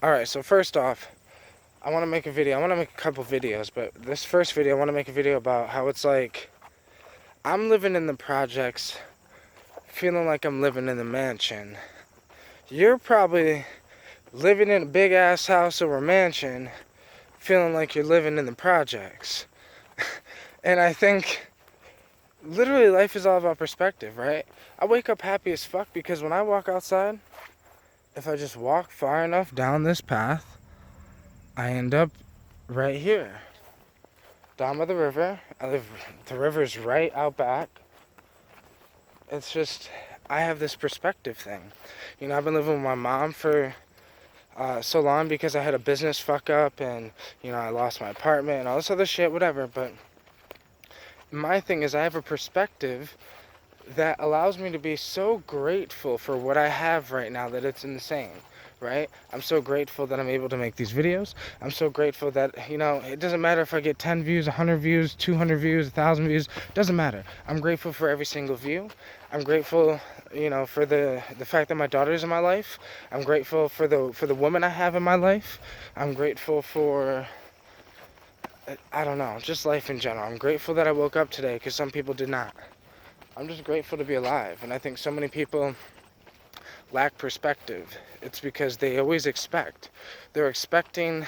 Alright, so first off, I want to make a video. I want to make a couple videos, but this first video, I want to make a video about how it's like I'm living in the projects, feeling like I'm living in the mansion. You're probably living in a big ass house or a mansion, feeling like you're living in the projects. And I think literally life is all about perspective, right? I wake up happy as fuck because when I walk outside, if I just walk far enough down this path, I end up right here, down by the river. The river's right out back. It's just, I have this perspective thing. You know, I've been living with my mom for so long because I had a business fuck up and, you know, I lost my apartment and all this other shit, whatever. But my thing is I have a perspective that allows me to be so grateful for what I have right now that it's insane, right? I'm so grateful that I'm able to make these videos. I'm so grateful that, you know, it doesn't matter if I get 10 views, 100 views, 200 views, 1,000 views, doesn't matter. I'm grateful for every single view. I'm grateful, you know, for the fact that my daughter's in my life. I'm grateful for the woman I have in my life. I'm grateful for, I don't know, just life in general. I'm grateful that I woke up today because some people did not. I'm just grateful to be alive, and I think so many people lack perspective. It's because they always expect. They're expecting,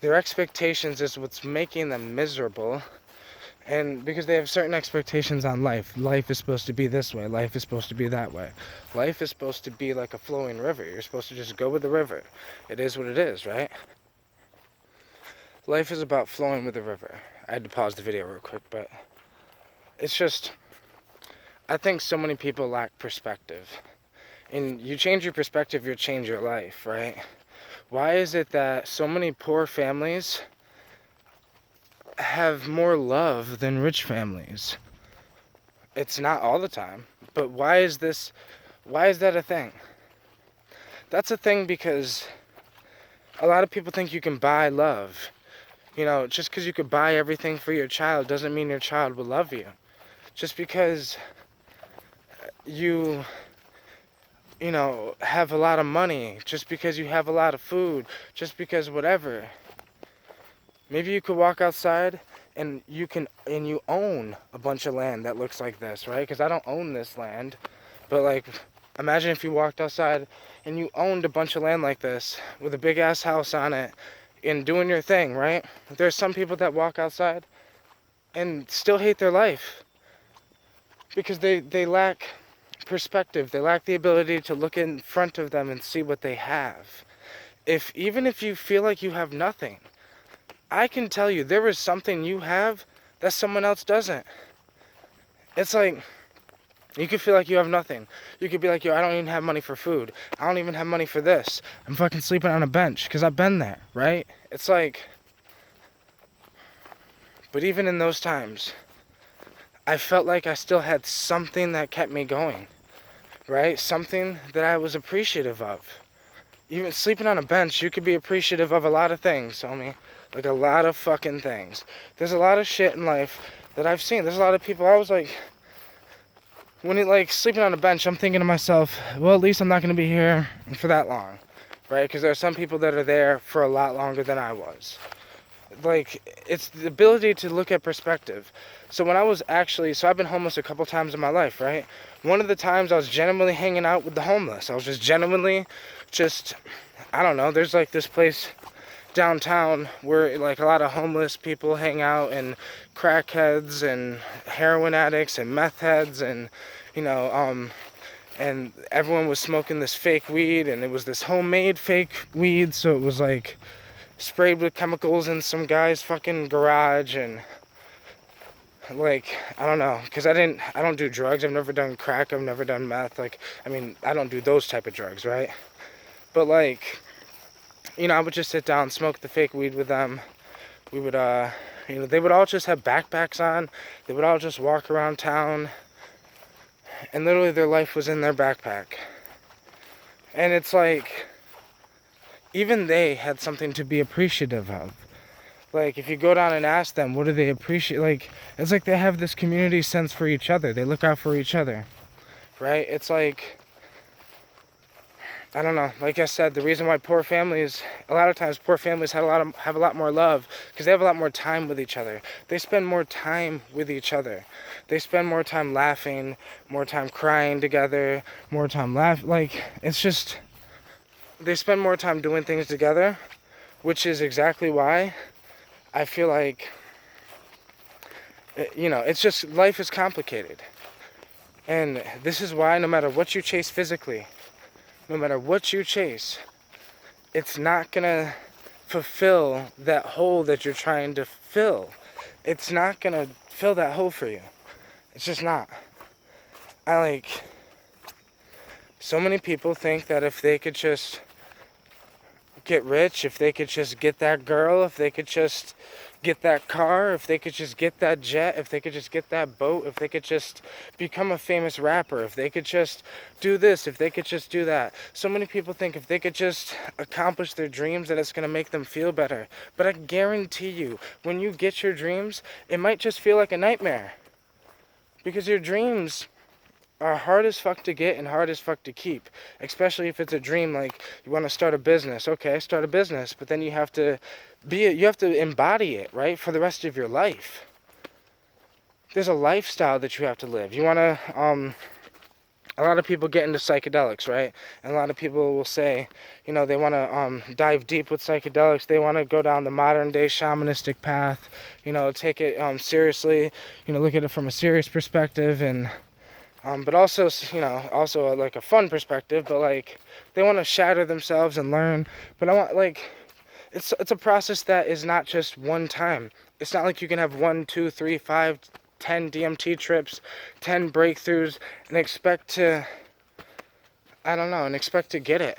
their expectations is what's making them miserable, and because they have certain expectations on life. Life is supposed to be this way, life is supposed to be that way. Life is supposed to be like a flowing river. You're supposed to just go with the river. It is what it is, right? Life is about flowing with the river. I had to pause the video real quick, but it's just, I think so many people lack perspective. And you change your perspective, you'll change your life, right? Why is it that so many poor families have more love than rich families? It's not all the time, but why is that a thing? That's a thing because a lot of people think you can buy love. You know, just because you could buy everything for your child doesn't mean your child will love you. Just because you know, have a lot of money, just because you have a lot of food, just because whatever. Maybe you could walk outside and you own a bunch of land that looks like this, right? Because I don't own this land, but like, imagine if you walked outside and you owned a bunch of land like this with a big ass house on it and doing your thing, right? There's some people that walk outside and still hate their life because they lack perspective. They lack the ability to look in front of them and see what they have. Even if you feel like you have nothing, I can tell you there is something you have that someone else doesn't. It's like, you could feel like you have nothing. You could be like, yo, I don't even have money for food. I don't even have money for this. I'm fucking sleeping on a bench because I've been there, right? It's like, but even in those times, I felt like I still had something that kept me going, right? Something that I was appreciative of. Even sleeping on a bench, you could be appreciative of a lot of things, homie. Like a lot of fucking things. There's a lot of shit in life that I've seen. There's a lot of people, I was like, when it like sleeping on a bench, I'm thinking to myself, well, at least I'm not going to be here for that long, right? Because there are some people that are there for a lot longer than I was. Like, it's the ability to look at perspective. So when I was so I've been homeless a couple times in my life, right? One of the times I was genuinely hanging out with the homeless. I was just genuinely, I don't know, there's like this place downtown where like a lot of homeless people hang out, and crackheads and heroin addicts and meth heads, and, you know, and everyone was smoking this fake weed, and it was this homemade fake weed, so it was like sprayed with chemicals in some guy's fucking garage. And like, I don't know, because I don't do drugs. I've never done crack, I've never done meth. Like, I mean, I don't do those type of drugs, right? But like, you know, I would just sit down, smoke the fake weed with them. We would, you know, they would all just have backpacks on. They would all just walk around town, and literally their life was in their backpack. And it's like, even they had something to be appreciative of. Like, if you go down and ask them, what do they appreciate? Like, it's like they have this community sense for each other. They look out for each other, right? It's like, I don't know. Like I said, the reason why a lot of times poor families have a lot more love because they have a lot more time with each other. They spend more time with each other. They spend more time laughing, more time crying together, more time like it's just they spend more time doing things together, which is exactly why I feel like it's just life is complicated. And this is why no matter what you chase physically, no matter what you chase, it's not gonna fulfill that hole that you're trying to fill. It's not gonna fill that hole for you. It's just not. So many people think that if they could just get rich, if they could just get that girl, if they could just get that car, if they could just get that jet, if they could just get that boat, if they could just become a famous rapper, if they could just do this, if they could just do that. So many people think if they could just accomplish their dreams that it's going to make them feel better. But I guarantee you, when you get your dreams, it might just feel like a nightmare. Because your dreams are hard as fuck to get and hard as fuck to keep, especially if it's a dream like you want to start a business. Okay, start a business, but then you have to embody it, right, for the rest of your life. There's a lifestyle that you have to live. You want to a lot of people get into psychedelics, right? And a lot of people will say, they want to dive deep with psychedelics. They want to go down the modern day shamanistic path, take it seriously, look at it from a serious perspective, and but also, also like a fun perspective, but like they want to shatter themselves and learn. But I want it's a process that is not just one time. It's not like you can have 1, 2, 3, 5, 10 DMT trips, 10 breakthroughs, and expect to get it.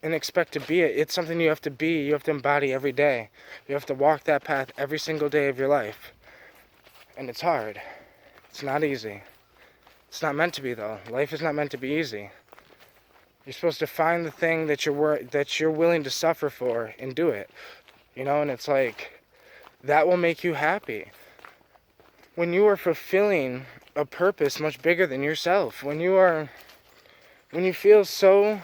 And expect to be it. It's something you have to be, you have to embody every day. You have to walk that path every single day of your life. And it's hard. It's not easy. It's not meant to be, though. Life is not meant to be easy. You're supposed to find the thing that you're willing to suffer for and do it. And it's like, that will make you happy. When you are fulfilling a purpose much bigger than yourself, when you feel so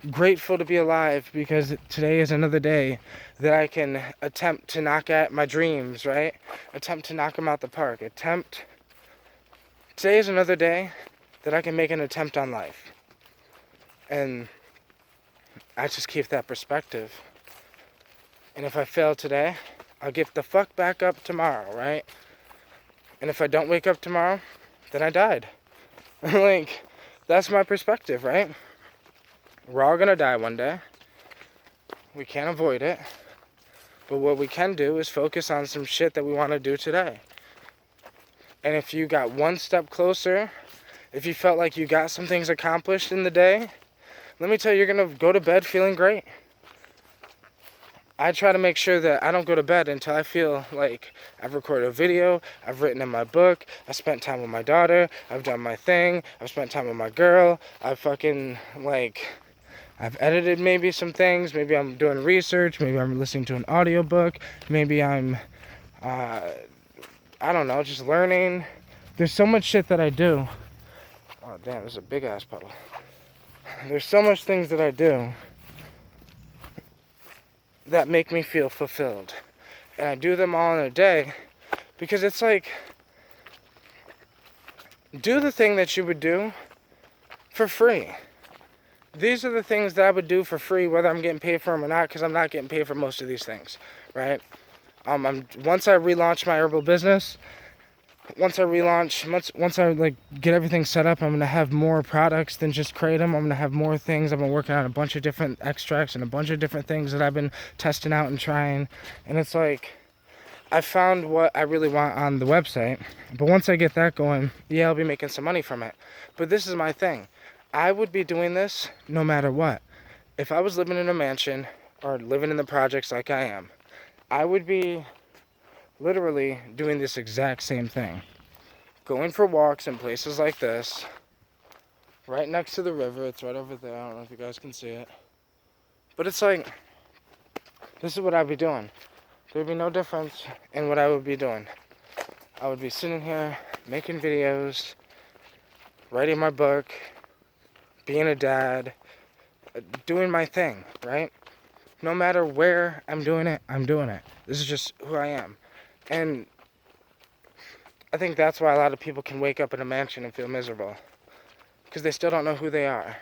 grateful to be alive because today is another day that I can attempt to knock at my dreams, right? Attempt to knock them out the park. Today is another day that I can make an attempt on life. And I just keep that perspective. And if I fail today, I'll get the fuck back up tomorrow, right? And if I don't wake up tomorrow, then I died. That's my perspective, right? We're all gonna die one day. We can't avoid it. But what we can do is focus on some shit that we want to do today. And if you got one step closer, if you felt like you got some things accomplished in the day, let me tell you, you're going to go to bed feeling great. I try to make sure that I don't go to bed until I feel like I've recorded a video, I've written in my book, I spent time with my daughter, I've done my thing, I've spent time with my girl, I've edited maybe some things, maybe I'm doing research, maybe I'm listening to an audiobook, maybe I'm, I don't know, just learning. There's so much shit that I do. Oh, damn, this is a big-ass puddle. There's so much things that I do that make me feel fulfilled. And I do them all in a day because it's like, do the thing that you would do for free. These are the things that I would do for free, whether I'm getting paid for them or not, because I'm not getting paid for most of these things, right? Once I relaunch my herbal business, once I get everything set up, I'm gonna have more products than just kratom. I'm gonna have more things. I've been working on a bunch of different extracts and a bunch of different things that I've been testing out and trying. And it's like, I found what I really want on the website. But once I get that going, yeah, I'll be making some money from it. But this is my thing. I would be doing this no matter what. If I was living in a mansion or living in the projects like I am, I would be literally doing this exact same thing. Going for walks in places like this, right next to the river. It's right over there. I don't know if you guys can see it. But it's like, this is what I'd be doing. There'd be no difference in what I would be doing. I would be sitting here, making videos, writing my book, being a dad, doing my thing, right? No matter where I'm doing it, I'm doing it. This is just who I am. And I think that's why a lot of people can wake up in a mansion and feel miserable. Because they still don't know who they are.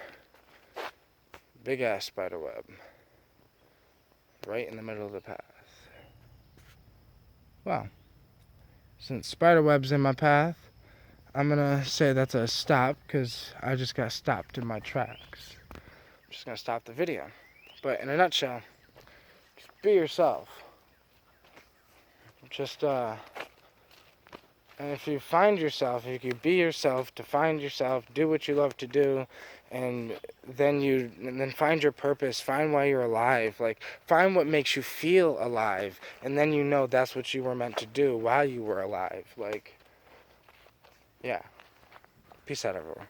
Big ass spider web. Right in the middle of the path. Well, since spider web's in my path, I'm gonna say that's a stop, because I just got stopped in my tracks. I'm just gonna stop the video. But in a nutshell, just be yourself. And if you find yourself, if you be yourself, to find yourself, do what you love to do, and then find your purpose, find why you're alive, like, find what makes you feel alive, and then you know that's what you were meant to do while you were alive, like, yeah. Peace out, everyone.